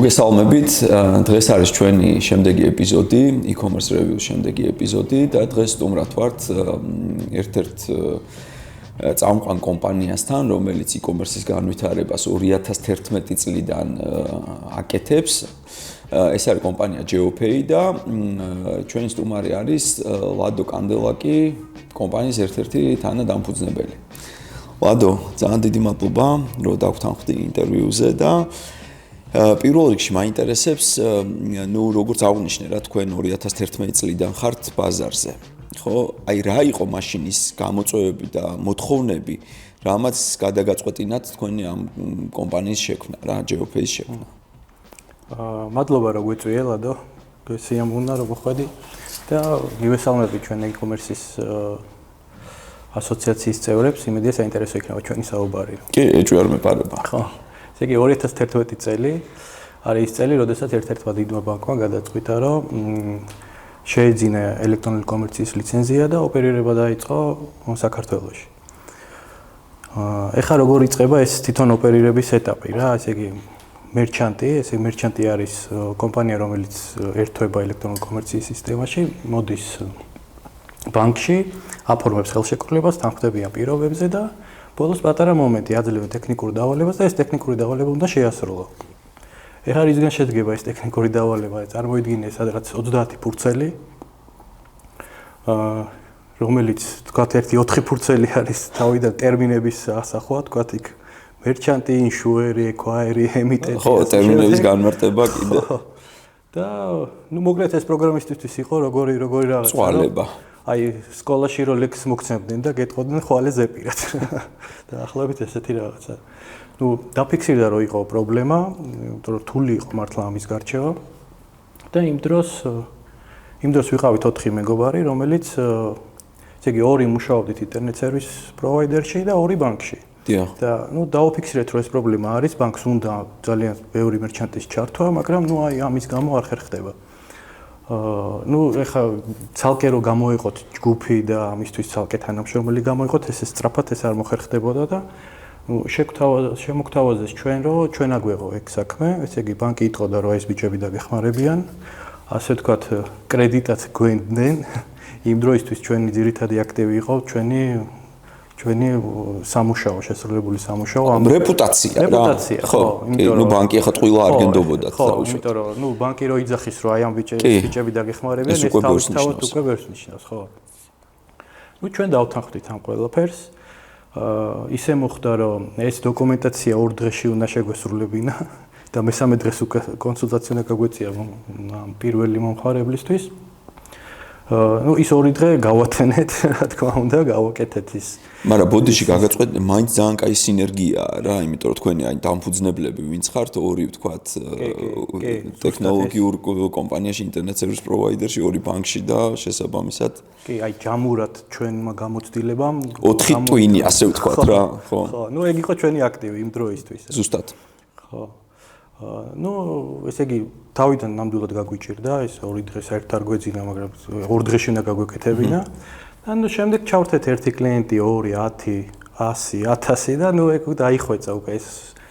მოგესალმებით. დღეს არის ჩვენი შემდეგი ეპიზოდი, e-commerce review-ის შემდეგი ეპიზოდი და დღეს სტუმრად ვართ ერთ-ერთ წამყვან კომპანიასთან, რომელიც e-commerce-ის განვითარებას 2011 წლიდან აკეთებს. ეს არის კომპანია GeoPay და ჩვენი სტუმარი არის ლადო კანდელაკი, კომპანიის ერთ-ერთი თანადამფუძნებელი. ლადო, ძალიან დიდი მადლობა, რომ დაგვთანხმდი ინტერვიუზე და პირველ რიგში მაინტერესებს, როგორც აღნიშნე რა თქვენ 2011 წლიდან ხართ ბაზარზე. ხო, აი რა იყო მაშინის გამოწვევები და მოთხოვნები, რამაც გადაგაწყვეტინათ თქვენი ამ კომპანიის შექმნა, რა GeoPay-ის შექმნა. მადლობა რომ გვეწვიე ლადო, სიამოვნა რომ მოხვედი და მივესალმები ჩვენ e-commerce-ის ასოციაციის წევრებს, იმედია საინტერესო იქნება ჩვენი საუბარი. კი, ეჭვი არ მეპარება. ხო. ესე იგი 2011 წელი არის ის წელი, როდესაც ერთ-ერთმა დიდმა ბანკმა გადაწყვიტა, რომ შეეძინა ელექტრონული კომერციის ლიცენზია და ოპერირება დაიწყო საქართველოში. ეხლა როგორ იწყება ეს თვითონ ოპერირების ეტაპი რა, ესე იგი მერჩანტი არის კომპანია, რომელიც ერთვება ელექტრონული კომერციის სისტემაში, მოდის ბანკში, აფორმებს ხელშეკრულებას, თანხმდებიან პირობებზე და ბოლოს პატარა მომენტი აძლევენ ტექნიკურ დავალებას და ეს ტექნიკური დავალება უნდა შეასრულო. ეხლა რისგან შედგება ეს ტექნიკური დავალება? წარმოიდგინე სადღაც 30 ფურცელი, რომელიც თქვათ 4 ფურცელი არის თავიდან ტერმინების ასახვა, თქვათ იქ მერჩანტი, ინშუერი, ეკვაირი, ემიტენტი. ხო, ტერმინების განმარტება კიდე. და მოკლედ ეს პროგრამისტისთვის იყო როგორი რაღაცა. წვალება. აი სკოლაში რო ლექს მოგცემდნენ და გეტყოდნენ ხვალე ზეპირად. და ახლობით ესეთი რაღაცა. დაფიქსირდა რომ იყო პრობლემა, იმიტომ რომ რთული იყო მართლა ამის გარჩევა. და იმ დროს ვიყავით 4 მეგობარი, რომელიც ესე იგი 2 მუშაობდით ინტერნეტ სერვის პროვაიდერში და 2 ბანკში. და დაუფიქსირეთ რომ ეს პრობლემა არის, ბანკს უნდა ძალიან ბევრი მერჩანტის ჩართვა, მაგრამ აი ამის გამო არ ხერხდება. ეხა ცალკე რო გამოიყოთ ჯგუფი და ამისთვის ცალკე თანამშრომელი გამოიყოთ, ეს სწრაფად ეს არ მოხერხდებოდა და შემოგთავაზეს ჩვენ რომ ჩვენ აგვეღო ეგ საქმე, ესე იგი ბანკი იტყოდა რომ ეს ბიჭები დაგეხმარებიან, ასე ვთქვათ კრედიტაც გვენდნენ. იმ დროისთვის ჩვენი ძირითადი აქტივი იყო ჩვენი სამუშაო, შესრულებული სამუშაო, ამ რეპუტაცია, ხო, იმიტომ რომ ბანკი ახლა ტყუილა არ გენდობოდათ თავში. იმიტომ რომ ბანკი რო იძახის რომ აი ამ ბიჭები დაგეხმარებიან, ეს თავისთავად უკვე ვერს ნიშნავს, ხო. ჩვენ დავთანხმდით ამ ყველაფერს. ისე მოხდა რომ ეს დოკუმენტაცია 2 დღეში უნდა შეგვესრულებინა და მესამე დღეს უკვე კონსულტაცია უნდა გაგვეწია ამ პირველი მომხმარებლისთვის. ის 2 დღე გავათენეთ, რა თქმა უნდა, გავაკეთეთ ის. მაგრამ ბოდიში გაგაწყვეტეთ, მაინც ძალიან კაი სინერგიაა რა, იმიტომ რომ თქვენი აი დამფუძნებლები ვინც ხართ, 2 ვთქვათ, ტექნოლოგიურ კომპანიაში, ინტერნეტ სერვის პროვაიდერში, 2 ბანკში და შესაბამისად. კი, აი ჯამურად ჩვენმა გამოცდილებამ 4 ტვინი, ასე ვთქვათ რა, ხო. ხო, ეგ იყო ჩვენი აქტივი იმ დროისთვის. ზუსტად. ხო. ესე იგი თავიდან ნამდვილად გაგვიჭირდა ეს 2 დღე საერთოდ არ გვეძინა, მაგრამ 2 დღეში უნდა გაგვეკეთებინა. და შემდეგ ჩავრთეთ 1 კლიენტი, 2, 10, 100, 1000 და ეგ დაიხვეწა უკვე ეს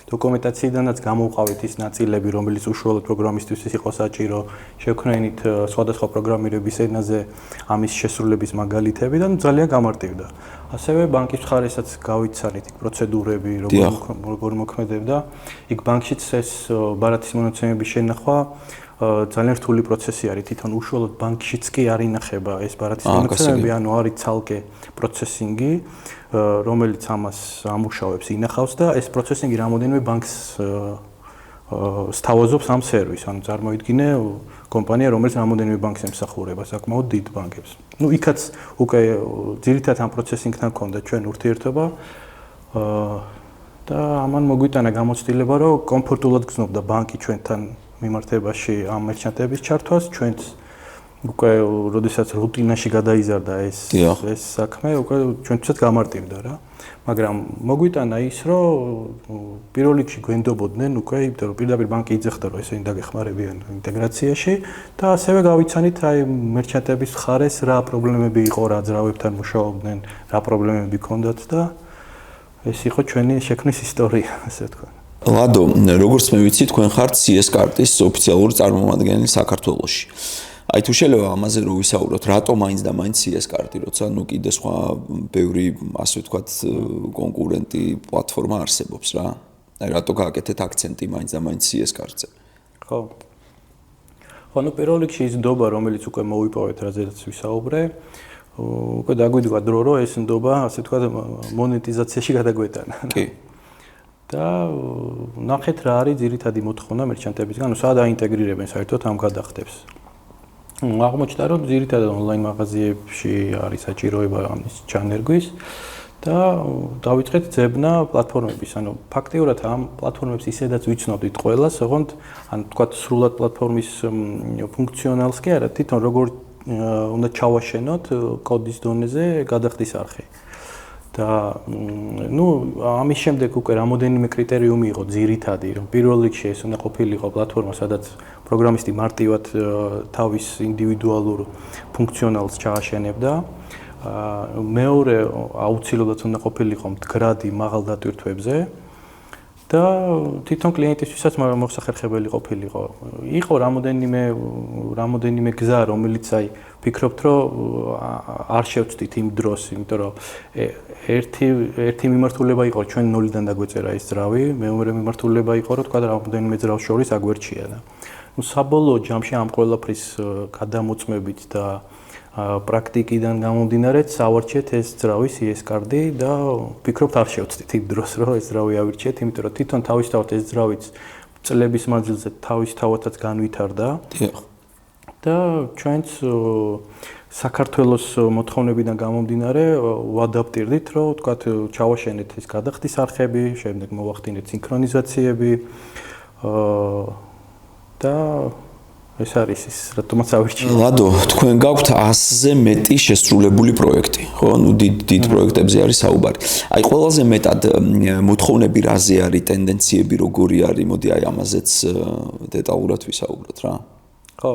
დოკუმენტაციიდანაც გამოვყავით ის ნაწილები, რომელიც უშუალოდ პროგრამისტვის იყო საჭირო, შევქნენით სხვადასხვა პროგრამირების ენაზე ამის შესრულების მაგალითები და ძალიან გამარტივდა. ასევე ბანკის მხარესაც გავიცანით იქ პროცედურები, როგორ მოქმედებდა. იქ ბანკშიც ეს ბარათის მონაცემების შენახვა ძალიან რთული პროცესი არის. თვითონ უშუალოდ ბანკშიც კი არ ინახება ეს ბარათის მონაცემები, ანუ არის ცალკე პროცესინგი, რომელიც ამას ამუშავებს, ინახავს და ეს პროცესინგი რამოდენიმე ბანკს სთავაზობს ამ სერვისს. ანუ წარმოიდგინე კომპანია, რომელიც რამოდენიმე ბანკს ემსახურება, საკმაოდ დიდ ბანკებს. იქაც უკვე ძირითადად ამ პროცესინგთან ჰქონდა ჩვენ ურთიერთობა და ამან მოგვიტანა გამოცდილება, რომ კომფორტულად გრძნობდა ბანკი ჩვენთან მიმართებაში ამ მერჩანტების ჩართვას, ჩვენც უკვე როდესაც რუტინაში გადაიზარდა ეს საქმე, უკვე ჩვენთვისაც გამარტივდა რა. მაგრამ მოგვიტანა ის, რომ პირველ რიგში გვენდობოდნენ უკვე, იმიტომ რომ პირდაპირ ბანკი იძახდა, რომ ესენი დაგეხმარებიან ინტეგრაციაში და ასევე გავიცანით აი მერჩანტების მხარეს რა პრობლემები იყო, რა ძრავებთან მუშაობდნენ, რა პრობლემები ჰქონდათ და ეს იყო ჩვენი შექმნის ისტორია, ასე ვთქვა. ლადო, როგორც მე ვიცი, თქვენ ხართ CS კარტის ოფიციალური წარმომადგენელი საქართველოში. აი თუ შეიძლება ამაზე რო ვისაუბროთ, რატომ მაინც და მაინც CS კარტი, როცა ნუ კიდე სხვა ბევრი, ასე ვთქვათ, კონკურენტი პლატფორმა არსებობს რა. აი რატო გააკეთეთ აქცენტი მაინც და მაინც CS კარტზე? ხო. ხო, ნუ პირველ რიგში ის ნდობა, რომელიც უკვე მოვიპოვეთ, რაზეც ვისაუბრე, უკვე დაგვიდგა დრო, რომ ეს ნდობა, ასე ვთქვათ, მონეტიზაციაში გადაგვეტანა. კი. და ნახეთ რა არის ძირითადი მოთხოვნა მერჩანტებისგან, ნუ სად აინტეგრირებენ საერთოდ ამ გადახდებს. აღმოჩნდა, რომ ძირითადად ონლაინ მაღაზიებში არის საჭიროება ამის ჩანერგვის და დავიწყეთ ძებნა პლატფორმების. ანუ ფაქტიურად ამ პლატფორმებს ისედაც ვიცნობდით ყველას, ოღონდ ან თქვათ სრულად პლატფორმის ფუნქციონალს კი არა, თვითონ როგორ უნდა ჩავაშენოთ კოდის დონეზე გადახდის არხი. და ნუ ამის შემდეგ უკვე რამოდენიმე კრიტერიუმი იყო ძირითადი, რომ პირველ რიგში ეს უნდა ყოფილიყო პლატფორმა, სადაც პროგრამისტი მარტივად თავის ინდივიდუალურ ფუნქციონალს ჩააშენებდა. მეორე აუცილებლად უნდა ყოფილიყო მდგრადი მაღალ დატვირთვებზე და თვითონ კლიენტისთვისაც მოსახერხებელი ყოფილიყო. იყო რამოდენიმე გზა, რომელიც აი ვფიქრობთ, რომ არ შევწდით იმ დროს, იმიტომ რომ ერთი მიმართულება იყო ჩვენ ნოლიდან დაგვეწერა ეს ძრავი, მეორე მიმართულება იყო, რომ თქვა რამოდენიმე ძრავს შორის აგვერჩია და ნუ საბოლოო ჯამში ამ ყველაფრის გადამოწმებით და პრაქტიკიდან გამომდინარე ავარჩიეთ ეს ძრავი CS კარდი და ვფიქრობთ არ შევწდით იმ დროს, რომ ეს ძრავი ავირჩიეთ, იმიტომ რომ თვითონ თავისთავად ეს ძრავიც წლების მანძილზე თავისთავადაც განვითარდა. და ჩვენც საქართველოს მოთხოვნებიდან გამომდინარე ვადაპტირდით, რომ თქვათ ჩავაშენეთ ეს გადახდის არხები, შემდეგ მოვახდინეთ სინქრონიზაციები და ეს არის ის, რატომაც ავირჩიეთ. ლადო, თქვენ გაქვთ 100-ზე მეტი შესრულებული პროექტი, ხო? ნუ დიდ პროექტებზე არის საუბარი. აი ყველაზე მეტად მოთხოვნები რაზე არის, ტენდენციები როგორი არის, მოდი აი ამაზეც დეტალურად ვისაუბროთ რა. ხო.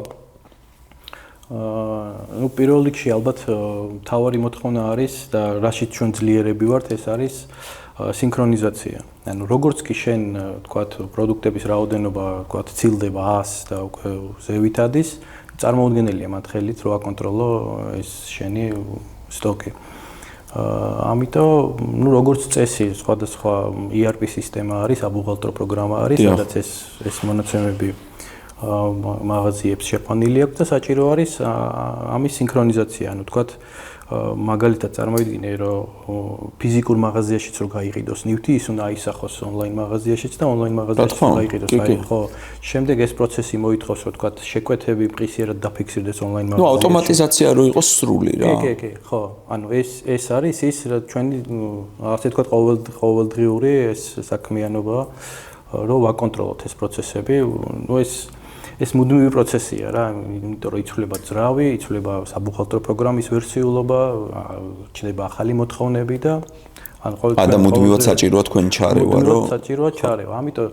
ნუ პირველ რიგში ალბათ მთავარი მოთხოვნა არის და რაშიც ჩვენ ძლიერები ვართ, ეს არის სინქრონიზაცია. ანუ როგორც კი შენ თქვათ პროდუქტების რაოდენობა თქვათ ცილდება 100 და უკვე ზევით ადის, წარმოუდგენელია მათ ხელით რო აკონტროლო ეს შენი სტოკი. ამიტომ ნუ როგორც წესი სხვადასხვა ERP სისტემა არის, საბუღალტრო პროგრამა არის, სადაც ეს მონაცემები მაღაზიებს შეყვანილი აქვს და საჭირო არის ამის სინქრონიზაცია. ანუ თქვათ მაგალითად წარმოვიდგინე, რომ ფიზიკურ მაღაზიაშიც რო გაიყიდოს ნივთი, ის უნდა აისახოს ონლაინ მაღაზიაშიც და ონლაინ მაღაზიაშიც გაიყიდოს. აი ხო, შემდეგ ეს პროცესი მოითხოვს, რომ თქვათ შეკვეთები მყისიერად დაფიქსირდეს ონლაინ მაღაზიაში. ნუ ავტომატიზაცია რო იყოს სრული რა. კი, ხო. ანუ ეს არის ის ჩვენი ასე თქვათ ყოველდღიური ეს საქმიანობა, რომ ვაკონტროლოთ ეს პროცესები. ნუ ეს მუდმივი პროცესია რა, იმიტომ რომ იცვლება ძრავი, იცვლება საბუღალტრო პროგრამის ვერსიულობა, ჩნდება ახალი მოთხოვნები და ან ყოველთვის მუდმივად საჭიროა თქვენ ჩარევა, რომ საჭიროა ჩარევა. ამიტომ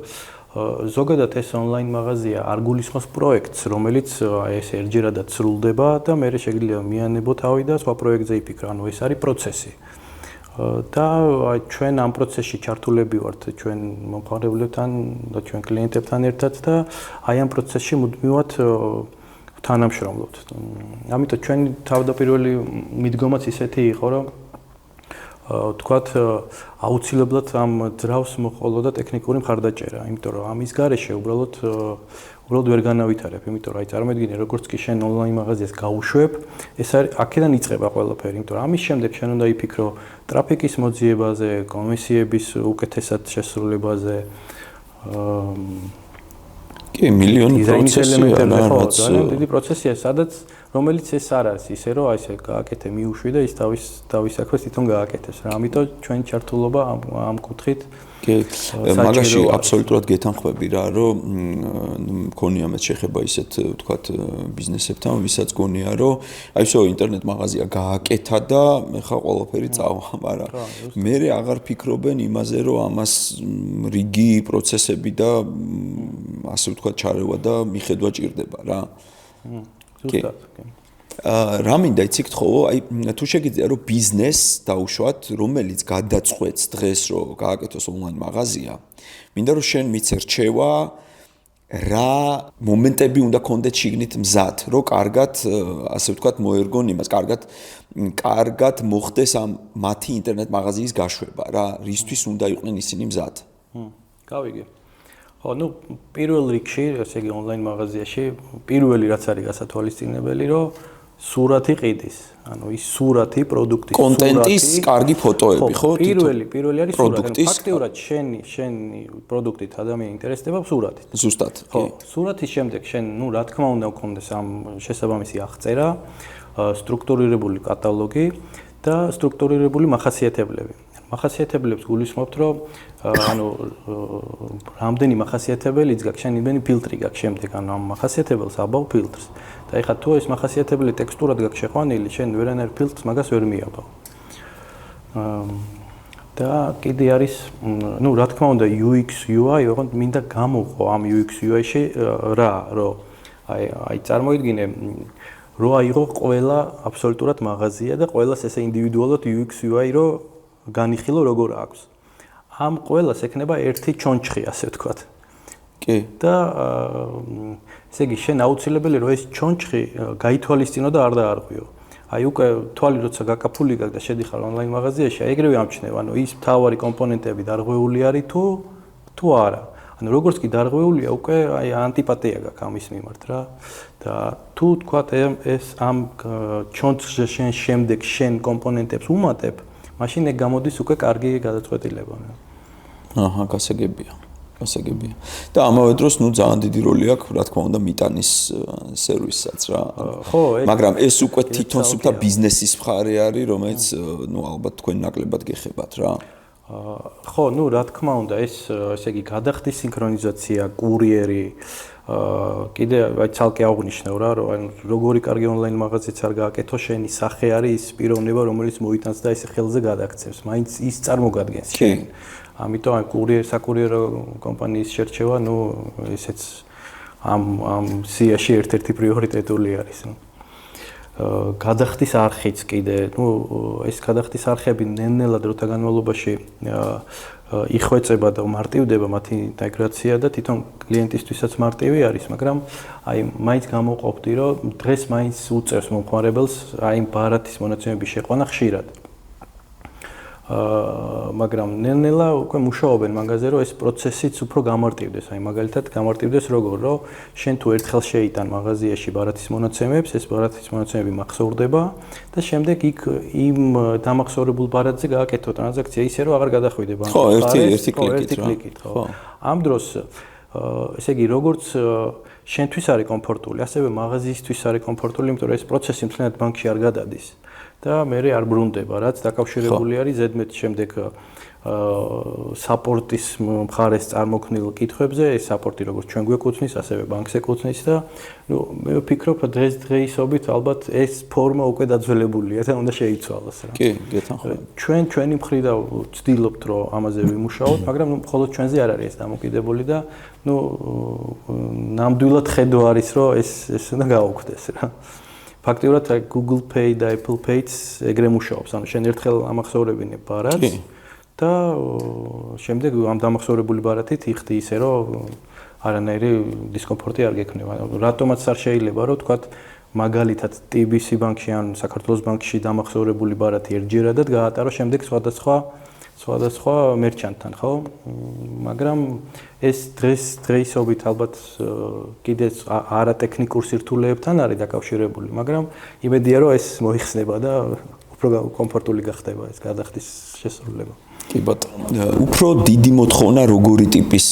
ზოგადად ეს ონლაინ მაღაზია არ გულისხმობს პროექტს, რომელიც ეს ერთჯერადაც სრულდება და მე შეიძლება მიანებო თავი და სხვა პროექტზე იფიქრო. ანუ ეს არის პროცესი. და ჩვენ ამ პროცესში ჩართულები ვართ ჩვენ მომხმარებლებთან და ჩვენ კლიენტებთან ერთად და აი ამ პროცესში მუდმივად თანამშრომლობთ. ამიტომ ჩვენი თავდაპირველი მიდგომაც ისეთი იყო, რომ თქვათ აუცილებლად ამ ძრავს მოყოლოდა ტექნიკური მხარდაჭერა, იმიტომ რომ ამის გარეშე უბრალოდ ვერ განავითარებ, იმიტომ რომ აი წარმოიდგინე, როგორც კი შენ ონლაინ მაღაზიას გაუშვებ, ეს არის აქედან იწყება ყველაფერი, იმიტომ რომ ამის შემდეგ შენ უნდა იფიქრო ტრაფიკის მოძიებაზე, კომისიების უკეთესად შესრულებაზე. კი, მილიონი პროცესია, ძალიან დიდი პროცესია, რომელიც ეს არ არის, ისე რომ აი ესე გააკეთე, მიუშვი და ის თავის საქმეს თვითონ გააკეთებს რა. ამიტომ ჩვენი ჩართულობა ამ კუთხით კი, მაგაში აბსოლუტურად გეთანხმები რა, რომ მქონია მეც შეხება ისეთ ვთქვათ ბიზნესებთან, ვისაც გონია, რომ აი всё ინტერნეტ მაღაზია გააკეთა და ეხლა ყველაფერი წავა, მაგრამ მე აღარ ფიქრობენ იმაზე, რომ ამას რიგი პროცესები და ასე ვთქვათ ჩარევა და მიხედვა ჭირდება რა. ზუსტად, კი. რა მინდა იცით ხო, აი თუ შეგიძლია რომ ბიზნესს დაუშვათ, რომელიც გადაწყვეტს დღეს რომ გააკეთოს ონლაინ მაღაზია, მინდა რომ შენ მიცე რჩევა რა მომენტები უნდა კონდეთ შიგნით მზად, რომ კარგად, ასე ვთქვათ, მოერგონ იმას, კარგად მოხდეს ამ მათი ინტერნეტ მაღაზიის გაშვება, რა რისთვის უნდა იყვნენ ისინი მზად. გავიგე. ხო, ну, პირველ რიგში, ესე იგი ონლაინ მაღაზიაში, პირველი რაც არის გასათვალისწინებელი, რომ სურათი ყიდის. ანუ ის სურათი, პროდუქტის სურათი, კონტენტის კარგი ფოტოები, ხო? პირველი არის სურათი. ფაქტიურად შენი პროდუქტით ადამიანი ინტერესდება სურათით. ზუსტად. ხო, სურათის შემდეგ შენ, ну, რა თქმა უნდა, გქონდეს ამ შესაბამისი აღწერა, სტრუქტურირებული კატალოგი და სტრუქტურირებული მახასიათებლები. მახასიათებლებს გულისხმობთ, რომ ანუ რამდენი მახასიათებელიც გაქვს, შენ იმენი ფილტრი გაქვს შემდეგ, ანუ ამ მახასიათებელს აბავ ფილტრს. და ეხლა თუ ეს მახასიათებელი ტექსტურად გაქვს შეყვანილი, შენ ვერანაირ ფილტრს მაგას ვერ მიაბავ. და კიდე არის, ну, რა თქმა უნდა, UX UI, ოღონდ მინდა გამოყო ამ UX UI-ში რა, რომ აი წარმოიდგინე რო აიღო ყველა აბსოლუტურად მაღაზია და ყველას ესე ინდივიდუალურად UX UI რო განიხილო როგორ აქვს. ამ ყველას ექნება ერთი ჩონჩხი, ასე ვთქვათ. კი. და ესე იგი შენ აუცილებელი რომ ეს ჩონჩხი გაითვალისწინო და არ დაარღვიო. აი უკვე თვალი როცა გაკაფული გაქვს და შედიხარ ონლაინ მაღაზიაში, აი ეგრევე ამჩნევა, ანუ ის მთავარი კომპონენტები დარღვეული არის თუ არა. ანუ როგორც კი დარღვეულია, უკვე აი ანტიპათია გაქვს ამის მიმართ რა. და თუ თქვათ ეს ამ ჩონჩხზე შენ შემდეგ შენ კომპონენტებს უმატებ, მაშინ ეგ გამოდის უკვე კარგი გადაწყვეტილება. აჰა, გასაგებია. და ამავე დროს, ну, ძალიან დიდი როლი აქვს, რა თქმა უნდა, მიტანის სერვისსაც რა. ხო, მაგრამ ეს უკვე თვითონ სუფთა ბიზნესის მხარე არის, რომელიც, ну, ალბათ თქვენ ნაკლებად გეხებათ რა. ხო, ну, რა თქმა უნდა, ესე იგი გადახდის სინქრონიზაცია, კურიერი, კიდე აი ცალკე აღნიშნავ რა, რომ როგორი კარგი ონლაინ მაღაზიაც არ გააკეთო, შენი სახე არის ის პიროვნება, რომელიც მოიტანს და ესე ხელზე გადაგცემს. მაინც ის წარმოგადგენს შენ. ამიტომ აი საკურიერო კომპანიის შერჩევა, ну, ესეც ამ სიაში ერთ-ერთი პრიორიტეტული არის. გადახდის არხიც კიდე, ну, ეს გადახდის არხები ნელ-ნელად დროთა განმავლობაში იხვეწება და მარტივდება მათი ინტეგრაცია და თვითონ კლიენტისთვისაც მარტივი არის, მაგრამ აი მაინც გამოყოფდი, რომ დღეს მაინც უწევს მომხმარებელს აი ბარათის მონაცემების შეყვანა ხშირად. მაგრამ ნელ-ნელა უკვე მუშაობენ მაგაზე, რომ ეს პროცესიც უფრო გამარტივდეს. აი მაგალითად გამარტივდეს როგორ, რომ შენ თუ ერთხელ შეიტან მაღაზიაში ბარათის მონაცემებს, ეს ბარათის მონაცემები მახსოვრდება და შემდეგ იქ იმ დამახსოვრებულ ბარათზე გააკეთო ტრანზაქცია ისე, რომ აღარ გადახვიდე ბანკის მხარეს. ხო, ერთი კლიკით რა. ხო. ამ დროს ესე იგი როგორც შენთვის არის კომფორტული, ასევე მაღაზიისთვის არის კომფორტული, იმიტომ რომ ეს პროცესი მთლიანად ბანკში არ გადადის. და მე არ ბრუნდება, რაც დაკავშირებული არის ზედმეტ შემდეგ საპორტის მხარეს წარმოქმნილ კითხვებზე, ეს საპორტი როგორც ჩვენ გვეკუთვნის, ასევე ბანკს ეკუთვნის და ნუ მე ვფიქრობ დღესდღეობით ალბათ ეს ფორმა უკვე დაძველებულია და უნდა შეიცვალოს რა. კი, გეთანხმები. ჩვენი მხრიდან ვცდილობთ რომ ამაზე ვიმუშაოთ, მაგრამ ნუ მხოლოდ ჩვენზე არ არის ეს დამოკიდებული და ნუ ნამდვილად ხედო არის რომ ეს უნდა გაუქმდეს რა. ფაქტიურად Google Pay და Apple Pay-ც ეგრე მუშაობს. ანუ შენ ერთხელ ამახსოვრებინე ბარათს და შემდეგ ამ დამახსოვრებული ბარათით იხდი ისე, რომ არანაირი დისკომფორტი არ გექნება. რატომაც არ შეიძლება, რომ თქვათ მაგალითად TBC ბანკში ან საქართველოს ბანკში დამახსოვრებული ბარათი ერთჯერადად გაატარო, შემდეგ სხვადასხვა მერჩანტთან, ხო? მაგრამ ეს დღეისობით ალბათ კიდეც არატექნიკურ სირთულეებთან არის დაკავშირებული, მაგრამ იმედია რომ ეს მოიხსნება და უფრო კომფორტული გახდება ეს გადახდის შესრულება. კი ბატონო, უფრო დიდი მოთხოვნა როგორი ტიპის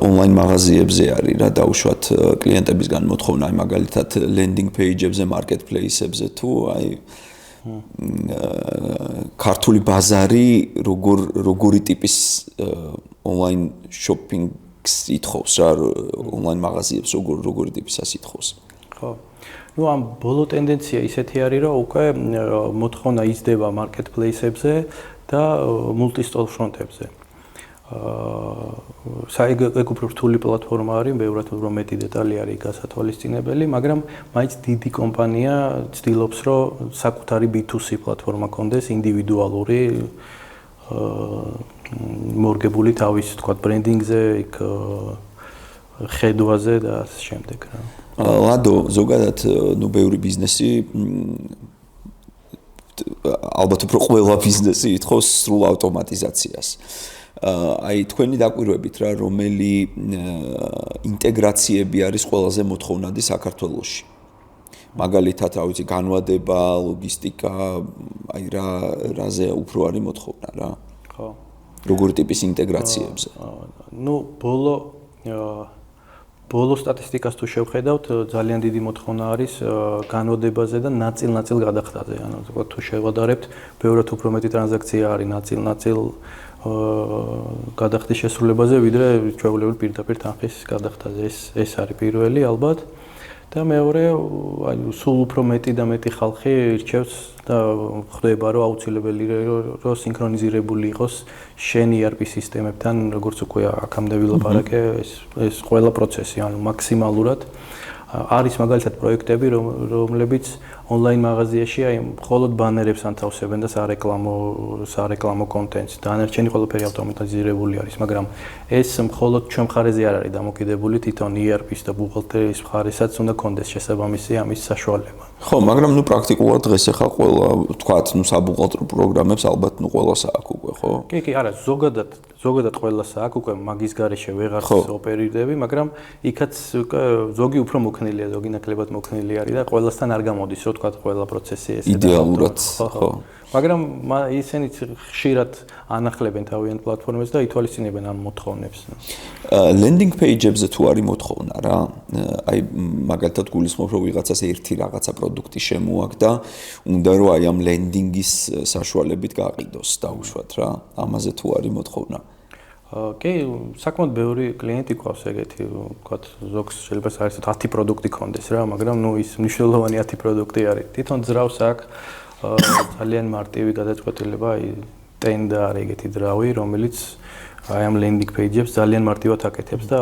ონლაინ მაღაზიებზე არის რა დაუშვათ კლიენტებისგან მოთხოვნა, აი მაგალითად ლენდინგ პეიჯებზე, მარკეტპლეისებზე თუ აი ქართული ბაზარი როგორი ტიპის ონლაინ შოპინგს ითხოვს რა ონლაინ მაღაზიებს როგორი ტიპისას ითხოვს. ხო. ну ამ ბოლო ტენდენცია ისეთი არის რომ უკვე მოთხოვნა იზრდება მარკეტპლეისებზე და მულტისტორ ფრონტებზე. ეგ უფრო რთული პლატფორმა არის, ბევრად უფრო მეტი დეტალი არის გასათვალისწინებელი, მაგრამ მაინც დიდი კომპანია ცდილობს, რომ საკუთარი B2C პლატფორმა კონდეს, ინდივიდუალური მორგებული თავის, თქვა, ბრენდინგზე, იქ ხედვაზე და ასე შემდეგ რა. ლადო, ზოგადად, ბევრი ბიზნესი ალბათ უფრო ყველა ბიზნესი ითხოვს სრულ ავტომატიზაციას. აი თქვენი დაკვირვებით რა, რომელი ინტეგრაციები არის ყველაზე მოთხოვნადი საქართველოში? მაგალითად, რა ვიცი, განვადება, ლოგისტიკა, აი რაზე უფრო არის მოთხოვნა რა? ხო. როგორი ტიპის ინტეგრაციებზე? ბოლო სტატისტიკას თუ შევხედავთ, ძალიან დიდი მოთხოვნა არის განვადებაზე და ნაწილ-ნაწილ გადახდაზე. ანუ თუ შევადარებთ, ბევრად უფრო მეტი ტრანზაქცია არის ნაწილ-ნაწილ გადახდის შესრულებაზე, ვიდრე ჩვეულებრივ პირდაპირ თანხის გადახდაზე. ეს არის პირველი ალბათ. და მეორე, აი სულ უფრო მეტი და მეტი ხალხი ირჩევს და ხვდება, რომ აუცილებელი რომ სინქრონიზირებული იყოს შენ ERP სისტემებთან, როგორც უკვე აქამდე ვილაპარაკე, ეს ყველა პროცესი, ანუ მაქსიმალურად არის მაგალითად პროექტები, რომლებიც ონლაინ მაღაზიაში აი მხოლოდ ბანერებს ანთავსებენ და სარეკლამო კონტენტს. დანარჩენი ყველაფერი ავტომატიზირებული არის, მაგრამ ეს მხოლოდ ჩვენ მხარეზე არ არის დამოკიდებული, თვითონ ERP-ის და ბუღალტერიის მხარესაც უნდა კონდეს შესაბამისი ამის საშუალება. ხო, მაგრამ პრაქტიკულად დღეს ახლა ყველა, თქვათ, საბუღალტერო პროგრამებს ალბათ ყველას აქვს უკვე, ხო? კი, არა, ზოგადად ყველას აქვს უკვე მაგის გარეშე ვეღარ ოპერირდები, მაგრამ იქაც ზოგი უფრო მოქნილია, ზოგი ნაკლებად მოქნილი არის და ყველასთან არ გამოდის, რომ თქვათ, ყველა პროცესი ესე იდეალურად, ხო. მაგრამ ისინიც ხშირად ანახლებენ თავიანთ პლატფორმებს და ითვალისწინებენ ამ მოთხოვნებს. Landing page-ებზე თუ არის მოთხოვნა რა, აი მაგალითად გულისხმობ, რომ ვიღაცას ერთი რაღაცა პროდუქტი შემოაქვს და უნდა რომ აი ამ landing-ის საშუალებით გაყიდოს დაუშვათ რა, ამაზე თუ არის მოთხოვნა. კი, საკმაოდ ბევრი კლიენტი ყავს ეგეთი, ვთქვათ, ზოგს შეიძლება საერთოდ 10 პროდუქტი კონდეს რა, მაგრამ ის მნიშვნელოვანი 10 პროდუქტი არის. თვითონ ძრავს აქვს ძალიან მარტივი გადაწყვეტილება, აი ტენდა არის ეგეთი ძრავი, რომელიც აი ამ landing page-ებს ძალიან მარტივად აკეთებს და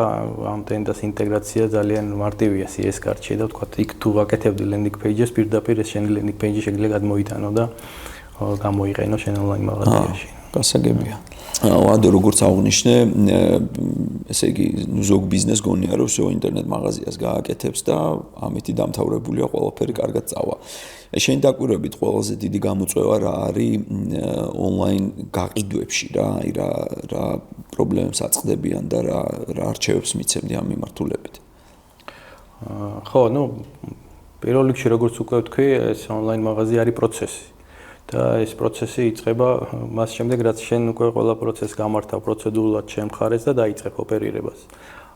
ამ ტენდას ინტეგრაცია ძალიან მარტივია CS კარტში და ვთქვათ, იქ თუ ვაკეთებდი landing page-ებს, პირდაპირ ეს შენი landing page-ი შეიძლება გადმოიტანო და გამოიყენო შენ ონლაინ მაღაზიაში. გასაგებია. ლადო, როგორც აღნიშნე, ესე იგი, ზოგ ბიზნეს გონია, რომ всё ინტერნეტ მაღაზიას გააკეთებს და ამითი დამთავრებულია ყველაფერი კარგად წავა. შენ დაკვირვებით ყველაზე დიდი გამოწვევა რა არის ონლაინ გაყიდვებში რა, აი რა პრობლემებს აწყდებიან და რა არჩევებს მიცემდი ამ მიმართულებით. ხო, პირველ რიგში როგორც უკვე ვთქვი, ეს ონლაინ მაღაზია არის პროცესი. და ეს პროცესი იწყება მას შემდეგ, რაც შენ უკვე ყველა პროცესს გამართავ პროცედურულად შენ მხარეს და დაიწყებ ოპერირებას.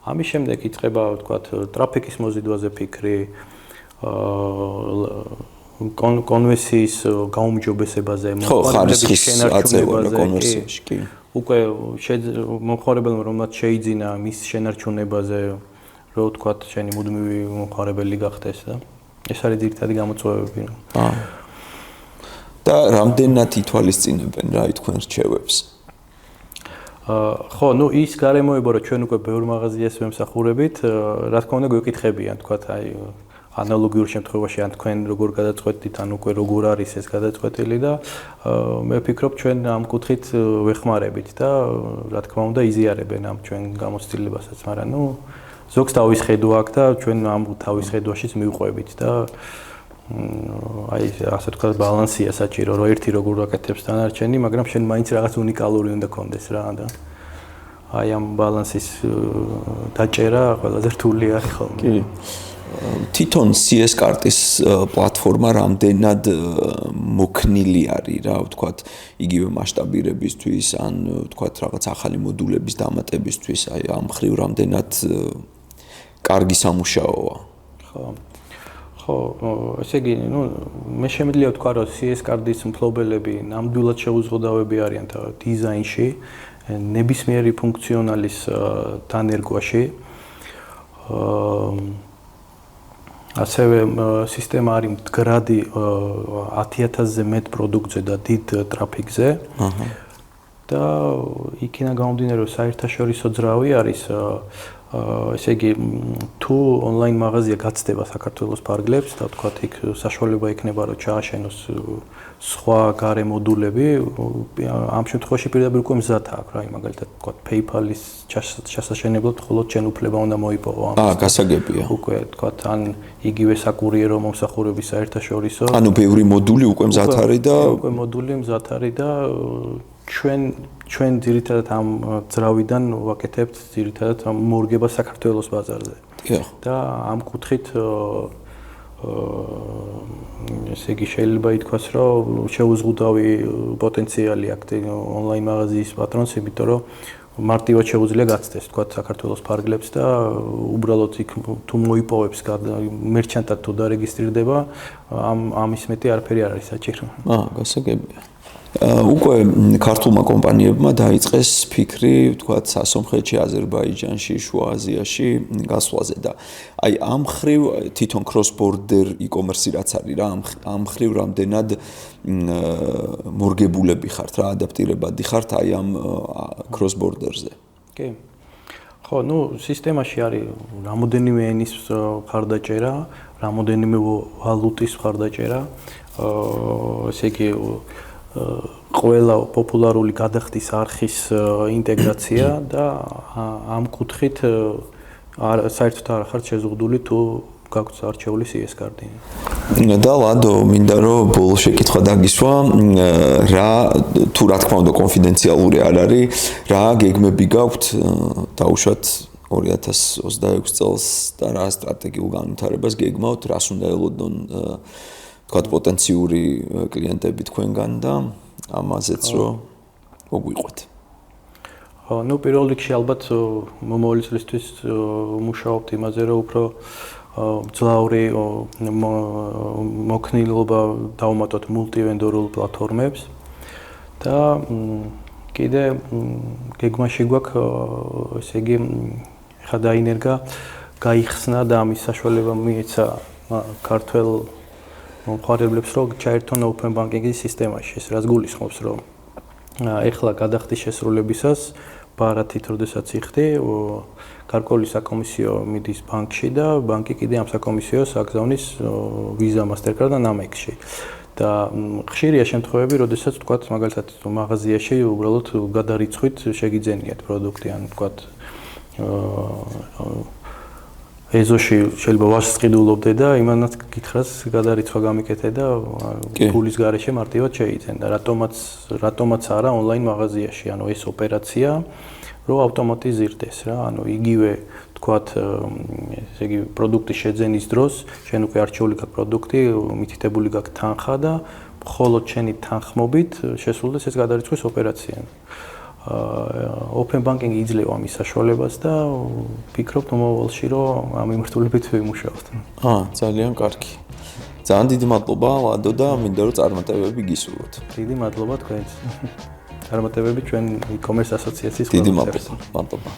ამის შემდეგ იწყება, ვთქვათ, ტრაფიკის მოზიდვაზე ფიქრი, კონვერსიის გაუმჯობესებაზე, ხარისხის აწევა კონვერსიაში, კი. უკვე მომხმარებელმა რომელმაც შეიძინა მის შენარჩუნებაზე, რომ ვთქვათ, შენი მუდმივი მომხმარებელი გახდეს და ეს არის ძირითადი გამოწვევები. და რამდენად ითვალისწინებენ რა თქვენ რჩევებს? ხო, ის გარემოება, რომ ჩვენ უკვე ბევრ მაღაზიას ვემსახურებით, რა თქმა უნდა გვეკითხებიან, თქვათ, აი ანალოგიურ შემთხვევაში ან თქვენ როგორ გადაწყვეტით, ან უკვე როგორ არის ეს გადაწყვეტილი და მე ვფიქრობ, ჩვენ ამ კუთხით ვეხმარებით და რა თქმა უნდა იზიარებენ ამ ჩვენ გამოცდილებასაც, მაგრამ ზოგს თავის ხედვა აქვს და ჩვენ ამ თავის ხედვაშიც მივყვებით და აი ასე ვთქვათ, ბალანსია საჭირო, რომ ერთი როგორ აკეთებს დანარჩენი, მაგრამ შენ მაინც რაღაც უნიკალური უნდა კონდეს რა და აი ამ ბალანსის დაჭერა ყველაზე რთული არის ხოლმე. კი. თვითონ CS კარტის პლატფორმა რამდენად მოქნილი არის რა, ვთქვათ, იგივე მასშტაბირებისთვის, ან ვთქვათ, რაღაც ახალი მოდულების დამატებისთვის, აი ამ ხრივ რამდენად კარგი სამუშაოა. ხო, ესე იგი, მე შემიძლია ვთქვა, რომ CS კარტის მფლობელები ნამდვილად შეუზღუდავები არიან დიზაინში, ნებისმიერი ფუნქციონალის დანერგვაში. ასევე სისტემა არის მდგრადი 10,000-ზე მეტ პროდუქტზე და დიდ ტრაფიკზე. და იქიდან გამომდინარე რომ საერთაშორისო ძრავი არის ესე იგი თუ ონლაინ მაღაზია გაცდება საქართველოს ფარგლებს და თქვათ იქ საშუალება იქნება რომ ჩააშენოს სხვა გარე მოდულები ამ შემთხვევაში პირდაპირ უკვე მზად აქვს რა მაგალითად თქვათ PayPal-ის ჩასაშენებლად მხოლოდ ჩვენ უფლება უნდა მოიპოვო გასაგებია უკვე თქვათ ან იგივე საკურიერო მომსახურების საერთაშორისო ანუ ბევრი მოდული უკვე მზად არის და უკვე მოდული მზად არის და ჩვენ ძირითადად ამ ძრავიდან ვაკეთებთ ძირითადად მორგება საქართველოს ბაზარზე. და ამ კუთხით ესე იგი შეიძლება ითქვას, რომ შეუზღუდავი პოტენციალი აქვს ონლაინ მაღაზიის პატრონს, იმიტომ რომ მარტივად შეუძლია გაცდეს, თქვა საქართველოს ფარგლებს და უბრალოდ იქ თუ მოიპოვებს მერჩანტად თუ დარეგისტრირდება, ამის მეტი არაფერი არ არის საჭირო. გასაგებია. უკვე ქართულმა კომპანიებმა დაიწყეს ფიქრი, ვთქვათ, სასომხეთში, აზერბაიჯანში, შუა აზიაში გასვლაზე და აი ამ ხრივ თვითონ cross-border e-commerce რაც არის რა, ამ ხრივ რამდენად მორგებულები ხართ რა, ადაპტირებადი ხართ აი ამ cross-border-ზე. კი. ხო, ნუ სისტემაში არის რამოდენიმე ენის მხარდაჭერა, რამოდენიმე ვალუტის მხარდაჭერა, ესე იგი ყველა პოპულარული გადახდის არხის ინტეგრაცია და ამ კუთხით საერთოდ არ ხართ შეზღუდული თუ გაქვთ არჩეული CS კარტი. და ლადო მინდა რომ ბოლო შეკითხვა დაგისვა, რა თუ რა თქმა უნდა კონფიდენციალური არ არის, რა გეგმები გაქვთ დაუშვათ 2026 წელს და რა სტრატეგიულ განვითარებას გეგმავთ, რას უნდა ელოდონ თქვათ პოტენციური კლიენტები თქვენგან და ამაზეც რომ მოგვიყვეთ. ნუ პირველ რიგში ალბათ მომავალი წლისთვის მუშაობთ იმაზე რომ უფრო მძლავრი მოქნილობა დავუმატოთ მულტივენდორულ პლატფორმებს და კიდე გეგმაში გვაქვს ესე იგი ხა დაინერგა გაიხსნა და ამის საშუალება მიეცა ქართულ მომხმარებლებს რომ ჩაერთონ open banking-ის სისტემაში, ეს რაც გულისხმობს რომ ეხლა გადახდის შესრულებისას ბარათით როდესაც იხდი, გარკვეული საკომისიო მიდის ბანკში და ბანკი კიდე ამ საკომისიოს აგზავნის Visa, Mastercard და Amex-ში. და ხშირია შემთხვევები, როდესაც თქვათ მაგალითად მაღაზიაში უბრალოდ გადარიცხვით შეგიძენიათ პროდუქტი, ან თქვათ ეზოში შეიძლება ვასწრიდულობდე და იმანაც გითხრას გადარიცხვა გამიკეთე და ფულის გარეშე მარტივად შეიძენ და რატომაც არა ონლაინ მაღაზიაში, ანუ ეს ოპერაცია რომ ავტომატიზირდეს რა, ანუ იგივე თქვათ ესე იგი პროდუქტის შეძენის დროს შენ უკვე არჩეული გაქვს პროდუქტი, მითითებული გაქვს თანხა და მხოლოდ შენი თანხმობით შესრულდეს ეს გადარიცხვის ოპერაცია. Open banking იძლევა მის საშუალებას და ვფიქრობ მომავალში რომ ამ მიმართულებით ვიმუშაოთ. ძალიან კარგი. ძალიან დიდი მადლობა ლადო და მინდა რომ წარმატებები გისურვოთ. დიდი მადლობა თქვენს. წარმატებები ჩვენ e-commerce ასოციაციის დიდი მადლობა.